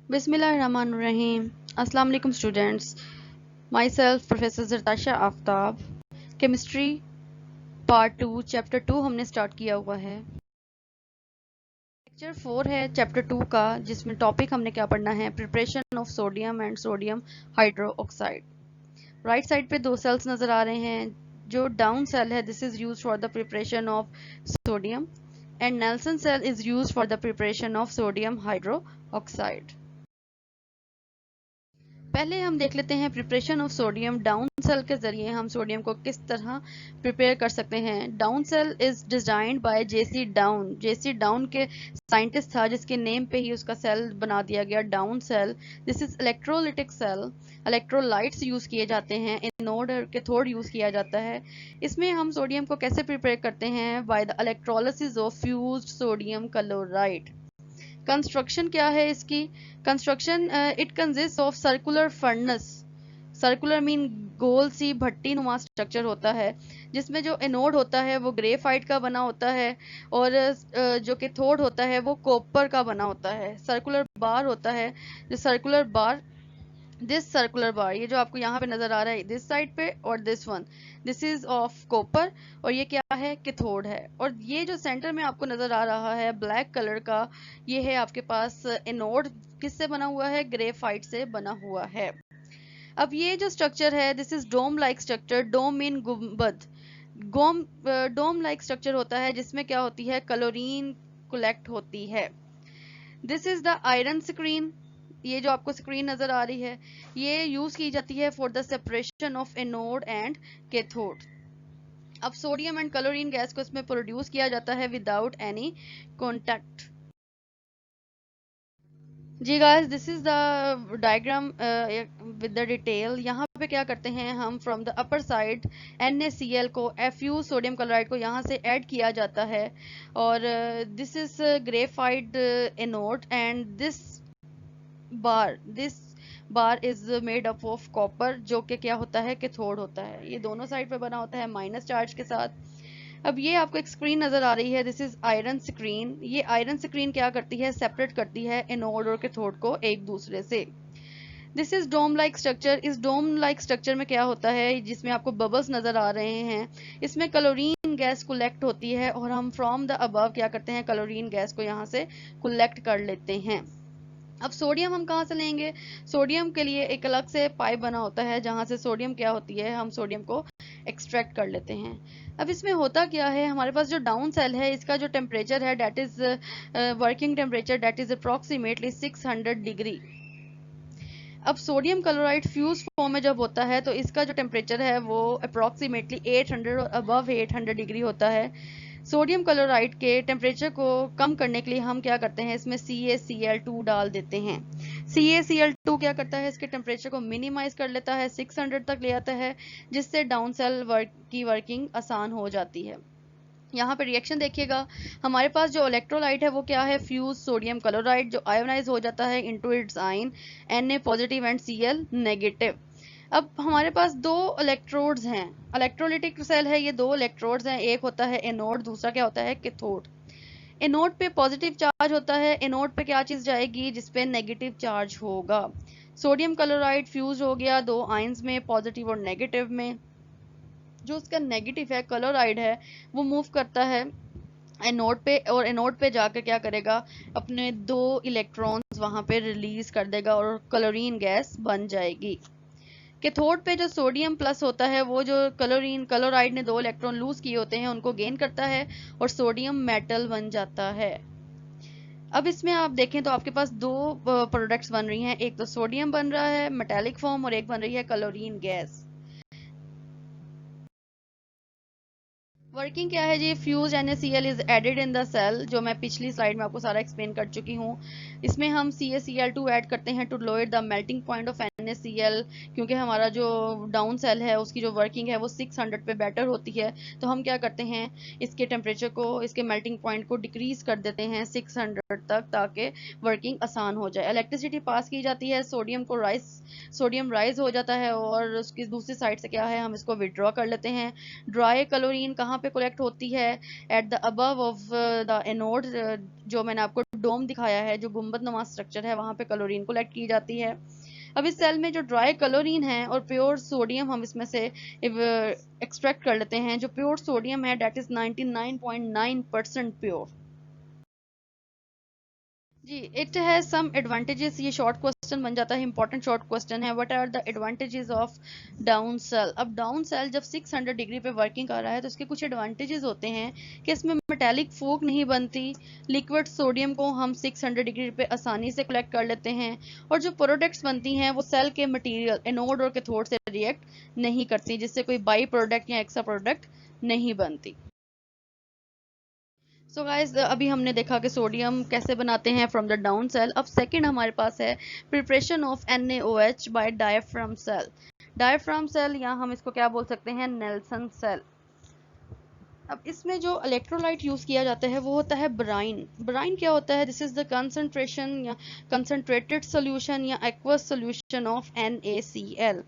बिस्मिल्लाहिर्रहमानिर्रहीम। अस्सलाम वालेकुम students. Myself professor Zartasha Aftab. Chemistry part 2 chapter 2 हमने स्टार्ट किया हुआ है। लेक्चर 4 है चैप्टर 2 का, जिसमें टॉपिक हमने क्या पढ़ना है, preparation of sodium and sodium hydroxide. Right side पे दो सेल्स नजर आ रहे हैं। जो डाउन सेल है, this is used for the preparation of sodium, and Nelson cell is used for the preparation of sodium hydroxide. पहले हम देख लेते हैं preparation of sodium. Down cell के जरिए हम सोडियम को किस तरह प्रिपेयर कर सकते हैं। Down cell is designed by JC down. JC down के साइंटिस्ट था, जिसके नेम पे ही उसका सेल बना दिया गया down cell. This is electrolytic cell. Electrolytes use किए जाते हैं, एनोड और कैथोड यूज किया जाता है। इसमें हम सोडियम को कैसे प्रिपेयर करते हैं, by the electrolysis of fused sodium chloride. Construction क्या है इसकी। Construction it consist of circular furnace. Circular mean गोल सी भट्टी नुमा स्ट्रक्चर होता है, जिसमें जो एनोड होता है वो ग्रेफाइट का बना होता है, और जो कैथोड होता है वो कॉपर का बना होता है। सर्कुलर बार होता है, जो सर्कुलर बार, दिस सर्कुलर बार, ये जो आपको यहाँ पे नजर आ रहा है दिस साइड पे, और this one, this is of copper, और ये क्या है, कैथोड है। और ये जो सेंटर में आपको नजर आ रहा है ब्लैक कलर का, ये है आपके पास एनोड। किससे बना हुआ है, ग्रेफाइट से बना हुआ है। अब ये जो स्ट्रक्चर है, this is dome like structure. Dome mean गुंबद। डोम लाइक स्ट्रक्चर होता है, जिसमें क्या होती है, क्लोरीन कलेक्ट होती है। This is the iron screen. ये जो आपको स्क्रीन नजर आ रही है, ये यूज की जाती है for the separation of anode and cathode. अब सोडियम एंड क्लोरीन गैस को इसमें प्रोड्यूस किया जाता है विदाउट एनी कॉन्टैक्ट। जी guys, this is the diagram with the detail. यहाँ पे क्या करते हैं हम, from the upper side NaCl को, Fu सोडियम क्लोराइड को यहाँ से ऐड किया जाता है, और this is graphite anode, and this bar is made up of copper, जो कि क्या होता है, कैथोड होता है। ये दोनों साइड पे बना होता है माइनस चार्ज के साथ। अब ये आपको एक स्क्रीन नजर आ रही है, दिस इज आयरन स्क्रीन। ये आयरन स्क्रीन क्या करती है, सेपरेट करती है एनोड और कैथोड को एक दूसरे से। This is dome like structure. इस डोम लाइक स्ट्रक्चर में क्या होता है, जिसमें आपको बबल्स नजर आ रहे हैं, इसमें क्लोरीन गैस कलेक्ट होती है, और हम फ्रॉम द अबव क्या करते हैं, क्लोरीन गैस को यहाँ से कलेक्ट कर लेते हैं। अब सोडियम हम कहाँ से लेंगे। सोडियम के लिए एक अलग से पाइप बना होता है, जहां से सोडियम क्या होती है, हम सोडियम को एक्सट्रैक्ट कर लेते हैं। अब इसमें होता क्या है, हमारे पास जो डाउन सेल है, इसका जो टेम्परेचर है, that is working temperature, that is approximately 600 degree. अब सोडियम क्लोराइड फ्यूज फॉर्म में जब होता है, तो इसका जो टेम्परेचर है वो अप्रोक्सीमेटली 800 और अबव 800 डिग्री होता है। सोडियम क्लोराइड के टेम्परेचर को कम करने के लिए हम क्या करते हैं, इसमें CaCl2 डाल देते हैं। CaCl2 क्या करता है, इसके टेम्परेचर को मिनिमाइज कर लेता है, 600 तक ले आता है, जिससे डाउन सेल की वर्किंग आसान हो जाती है। यहाँ पे रिएक्शन देखिएगा, हमारे पास जो इलेक्ट्रोलाइट है वो क्या है, फ्यूज सोडियम क्लोराइड, जो आयोनाइज हो जाता है into it's ion Na positive and Cl negative. अब हमारे पास दो इलेक्ट्रोड्स हैं, इलेक्ट्रोलिटिक सेल है, ये दो इलेक्ट्रोड्स हैं, एक होता है एनोड, दूसरा क्या होता है, कैथोड। एनोड पे पॉजिटिव चार्ज होता है, एनोड पे क्या चीज जाएगी, जिसपे नेगेटिव चार्ज होगा। सोडियम क्लोराइड फ्यूज हो गया दो आयंस में, पॉजिटिव और नेगेटिव में। जो उसका नेगेटिव है, क्लोराइड है, वो मूव करता है एनोड पे, और एनोड पे जाकर क्या करेगा, अपने दो इलेक्ट्रॉन्स वहां पे रिलीज कर देगा, और क्लोरीन गैस बन जाएगी। कैथोड पे जो सोडियम प्लस होता है, वो जो क्लोराइड ने दो इलेक्ट्रॉन लूज किए होते हैं, उनको गेन करता है, और सोडियम मेटल बन जाता है। अब इसमें आप देखें तो आपके पास दो प्रोडक्ट्स बन रही हैं, एक तो सोडियम बन रहा है मेटालिक फॉर्म, और एक बन रही है क्लोरीन गैस। वर्किंग क्या है जी, fuse NaCl is added in the cell, जो मैं पिछली स्लाइड में आपको सारा एक्सप्लेन कर चुकी हूँ। इसमें हम CaCl2 ऐड करते हैं to lower the melting point of NaCl, क्योंकि हमारा जो डाउन सेल है उसकी जो वर्किंग है वो 600 पे बेटर होती है, तो हम क्या करते हैं, इसके टेम्परेचर को, इसके मेल्टिंग पॉइंट को डिक्रीज कर देते हैं 600 तक, ताकि वर्किंग आसान हो जाए। इलेक्ट्रिसिटी पास की जाती है, सोडियम राइज हो जाता है, और उसकी दूसरी साइड से क्या है, हम इसको विड्रॉ कर लेते हैं। ड्राई क्लोरीन कहाँ पे कलेक्ट होती है at the above of the anode, जो मैंने आपको डोम दिखाया है, जो गुंबद नुमा स्ट्रक्चर है, वहां पे क्लोरीन कलेक्ट की जाती है। अब इस सेल में जो ड्राई क्लोरीन है और प्योर सोडियम हम इसमें से एक्सट्रैक्ट कर लेते हैं। जो प्योर सोडियम है डेट इज 99.9% प्योर। जी, इट हैज सम एडवांटेजेस। ये शॉर्ट क्वेश्चन बन जाता है, इंपॉर्टेंट शॉर्ट क्वेश्चन है। What are the advantages of down cell? अब डाउन सेल जब 600 डिग्री पे वर्किंग कर रहा है तो इसके कुछ एडवांटेजेस होते हैं कि इसमें मेटालिक फूक नहीं बनती, लिक्विड सोडियम को हम 600 डिग्री पे आसानी से कलेक्ट कर लेते हैं, और जो प्रोडक्ट्स बनती हैं वो सेल के मटेरियल एनोड और कैथोड से रिएक्ट नहीं करती, जिससे कोई बाई प्रोडक्ट या एक्स्ट्रा प्रोडक्ट नहीं बनती। सो गाइस, अभी हमने देखा कि सोडियम कैसे बनाते हैं फ्रॉम द डाउन सेल। अब सेकंड हमारे पास है preparation of NaOH by diaphragm cell. Diaphragm cell या हम इसको क्या बोल सकते हैं, नेल्सन सेल। अब इसमें जो इलेक्ट्रोलाइट यूज किया जाता है वो होता है ब्राइन। ब्राइन क्या होता है? दिस इज द कंसंट्रेशन या कंसंट्रेटेड सॉल्यूशन या एक्वस सॉल्यूशन ऑफ NaCl।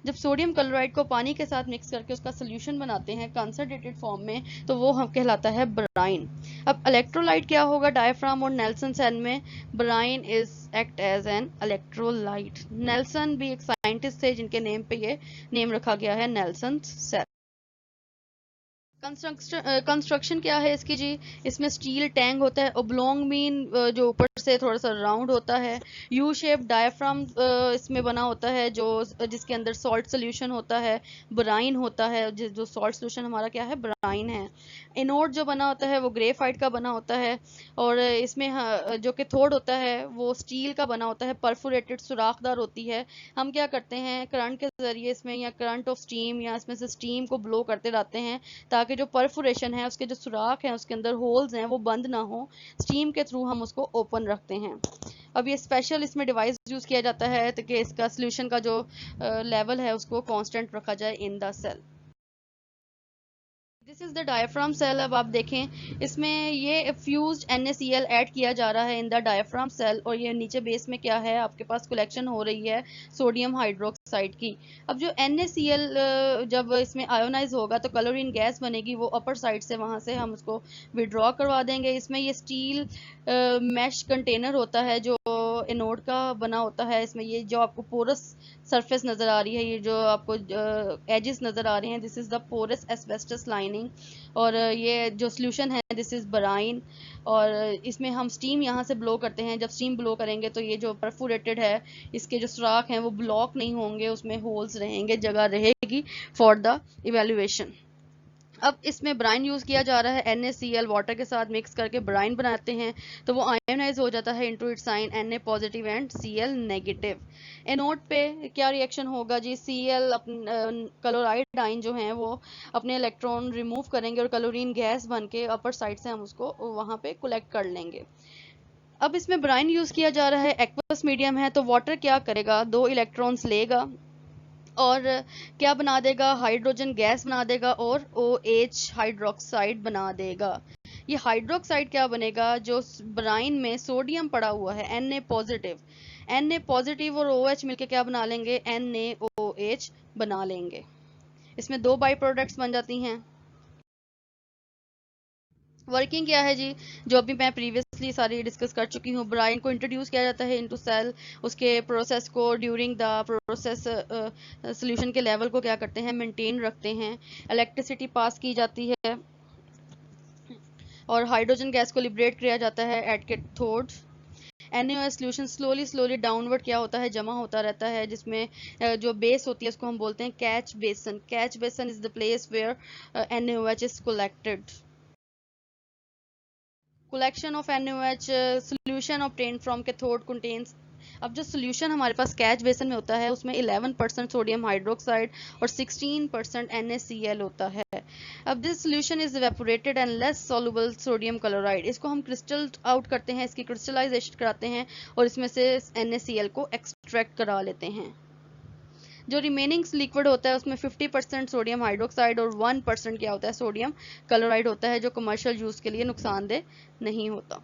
जब सोडियम क्लोराइड को पानी के साथ मिक्स करके उसका सॉल्यूशन बनाते हैं कंसंट्रेटेड फॉर्म में, तो वो हम कहलाता है ब्राइन। अब इलेक्ट्रोलाइट क्या होगा डायफ्राम और नेल्सन सेल में? Brine is act as an electrolyte. Nelson भी एक साइंटिस्ट थे जिनके नेम पे ये नेम रखा गया है, नेल्सन सेल। कंस्ट्रक्शन क्या है इसकी जी? इसमें स्टील टैंक होता है, ओब्लोंग मीन जो ऊपर से थोड़ा सा राउंड होता है, यू शेप डायफ्राम इसमें बना होता है, जो जिसके अंदर सॉल्ट सोल्यूशन होता है, ब्राइन होता है। जो सॉल्ट सोल्यूशन हमारा क्या है, ब्राइन है। एनोड जो बना होता है वो ग्रेफाइट का बना होता है, और इसमें जो कैथोड होता है वो स्टील का बना होता है, परफोरेटेड सुराखदार होती है। हम क्या करते हैं, करंट के जरिए इसमें या करंट ऑफ स्टीम या इसमें से स्टीम को ब्लो करते रहते हैं ताकि जो परफोरेशन है, उसके जो सुराख हैं, उसके अंदर होल्स हैं, वो बंद ना हो। स्टीम के थ्रू हम उसको ओपन रखते हैं। अब ये स्पेशल इसमें डिवाइस यूज किया जाता है ताकि इसका सोल्यूशन का जो लेवल है उसको कांस्टेंट रखा जाए in the cell. This is the diaphragm cell. अब आप देखें इसमें ये फ्यूज्ड NaCl ऐड किया जा रहा है इन द डायफ्राम सेल, और ये नीचे बेस में क्या है, आपके पास कलेक्शन हो रही है सोडियम हाइड्रोक्साइड की। अब जो NaCl जब इसमें आयोनाइज होगा तो क्लोरीन गैस बनेगी, वो अपर साइड से वहां से हम उसको विड्रॉ करवा देंगे। इसमें ये स्टील मैश कंटेनर होता है जो एनोड का बना होता है। इसमें ये जो आपको पोरस सरफेस नजर आ रही है, ये जो आपको एजेस नजर आ रहे हैं, this is the porous asbestos lining, और ये जो सोल्यूशन है दिस इज ब्राइन, और इसमें हम स्टीम यहाँ से ब्लो करते हैं। जब स्टीम ब्लो करेंगे तो ये जो परफोरेटेड है, इसके जो सुराख हैं वो ब्लॉक नहीं होंगे, उसमें होल्स रहेंगे, जगह रहेगी फॉर द इवेल्युएशन। अब इसमें ब्राइन यूज किया जा रहा है, NaCl वाटर के साथ मिक्स करके ब्राइन बनाते हैं, तो वो आयोनाइज हो जाता है इनटू इट्स साइन Na positive and Cl negative. Anode पे क्या रिएक्शन होगा जी? Cl क्लोराइड आयन जो हैं वो अपने इलेक्ट्रॉन रिमूव करेंगे और क्लोरीन गैस बन के अपर साइड से हम उसको वहां पे कलेक्ट कर लेंगे। अब इसमें ब्राइन यूज किया जा रहा है, एक्वस मीडियम है, तो वाटर क्या करेगा, 2 इलेक्ट्रॉन्स लेगा और क्या बना देगा, हाइड्रोजन गैस बना देगा और OH हाइड्रोक्साइड बना देगा। ये हाइड्रोक्साइड क्या बनेगा, जो ब्राइन में सोडियम पड़ा हुआ है Na पॉजिटिव और OH मिलके क्या बना लेंगे, NaOH बना लेंगे। इसमें 2 बाई प्रोडक्ट्स बन जाती हैं। वर्किंग क्या है जी, जो अभी मैं प्रीवियसली सारी डिस्कस कर चुकी हूँ। ब्राइन को इंट्रोड्यूस किया जाता है इनटू सेल, उसके प्रोसेस को ड्यूरिंग द प्रोसेस सोल्यूशन के लेवल को क्या करते हैं, मेंटेन रखते हैं। इलेक्ट्रिसिटी पास की जाती है और हाइड्रोजन गैस को लिबरेट किया जाता है at cathode. NaOH solution slowly downward क्या होता है, जमा होता रहता है, जिसमें जो बेस होती है उसको हम बोलते हैं catch basin. Catch basin is the place where NaOH is collected. collection of NaOH solution obtained from cathode contains। अब जो सोल्यूशन हमारे पास कैच बेसन में होता है उसमें 11% सोडियम हाइड्रोक्साइड और 16% NaCl होता है। अब this solution is evaporated and less soluble sodium chloride. इसको हम क्रिस्टल आउट करते हैं, इसकी क्रिस्टलाइजेशन कराते हैं और इसमें से NaCl को एक्सट्रैक्ट करा लेते हैं। जो रिमेनिंग लिक्विड होता है उसमें 50% सोडियम हाइड्रोक्साइड और 1% क्या होता है, सोडियम क्लोराइड होता है, जो कमर्शियल यूज के लिए नुकसानदेह नहीं होता।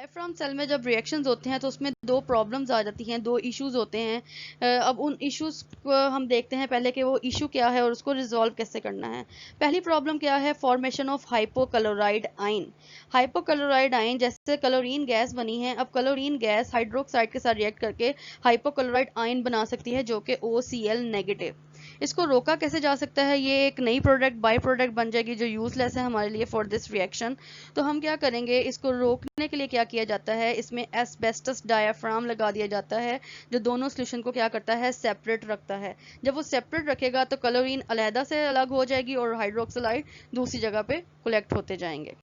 डायफ्राम सेल में जब रिएक्शंस होते हैं तो उसमें दो प्रॉब्लम्स आ जाती हैं, दो इश्यूज होते हैं। अब उन इश्यूज को हम देखते हैं पहले कि वो इशू क्या है और उसको रिजॉल्व कैसे करना है। पहली प्रॉब्लम क्या है? Formation of hypochlorite ion. Hypochlorite ion जैसे क्लोरीन गैस बनी है, अब क्लोरीन गैस हाइड्रोक्साइड के साथ रिएक्ट करके हाइपोक्लोराइड आयन बना सकती है जो कि OCl नेगेटिव। इसको रोका कैसे जा सकता है? ये एक नई प्रोडक्ट बाई प्रोडक्ट बन जाएगी जो यूजलेस है हमारे लिए फॉर दिस रिएक्शन। तो हम क्या करेंगे, इसको रोकने के लिए क्या किया जाता है, इसमें एस्बेस्टस डायाफ्राम लगा दिया जाता है जो दोनों सोल्यूशन को क्या करता है, सेपरेट रखता है। जब वो सेपरेट रखेगा तो क्लोरीन अलहदा से अलग हो जाएगी और हाइड्रोक्साइड दूसरी जगह पे कलेक्ट होते जाएंगे।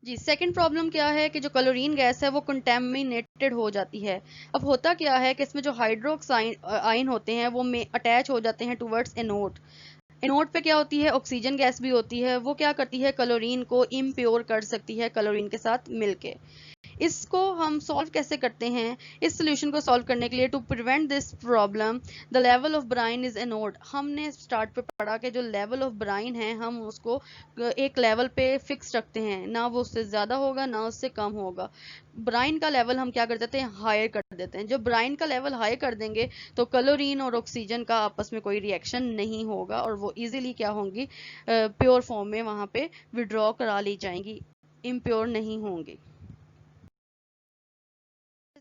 जी, सेकंड प्रॉब्लम क्या है कि जो क्लोरीन गैस है वो कंटेमिनेटेड हो जाती है। अब होता क्या है कि इसमें जो हाइड्रोक्साइड आयन होते हैं वो में अटैच हो जाते हैं टुवर्ड्स एनोड। एनोड पे क्या होती है, ऑक्सीजन गैस भी होती है, वो क्या करती है, क्लोरीन को इम्प्योर कर सकती है क्लोरीन के साथ मिलके। इसको हम सॉल्व कैसे करते हैं? इस सोल्यूशन को सॉल्व करने के लिए to prevent this problem the level of brine is anode. हमने स्टार्ट पे पढ़ा कि जो लेवल ऑफ ब्राइन है हम उसको एक लेवल पे फिक्स रखते हैं, ना वो उससे ज्यादा होगा ना उससे कम होगा। ब्राइन का लेवल हम क्या कर देते हैं, हायर कर देते हैं। जब ब्राइन का लेवल हाई कर देंगे तो क्लोरीन और ऑक्सीजन का आपस में कोई रिएक्शन नहीं होगा और वो इजीली क्या होंगी, प्योर फॉर्म में वहां पे विड्रॉ करा ली जाएंगी, इम्प्योर नहीं होंगी।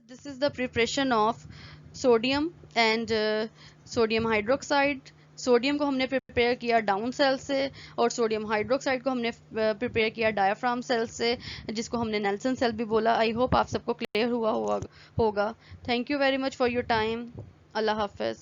This is the preparation of sodium and sodium hydroxide। Sodium को हमने प्रिपेयर किया डाउन सेल से और सोडियम हाइड्रोक्साइड को हमने प्रिपेयर किया डायाफ्राम सेल से, जिसको हमने नेल्सन सेल भी बोला। आई होप आप सबको क्लियर हुआ होगा। Thank you very much for your time. Allah Hafiz.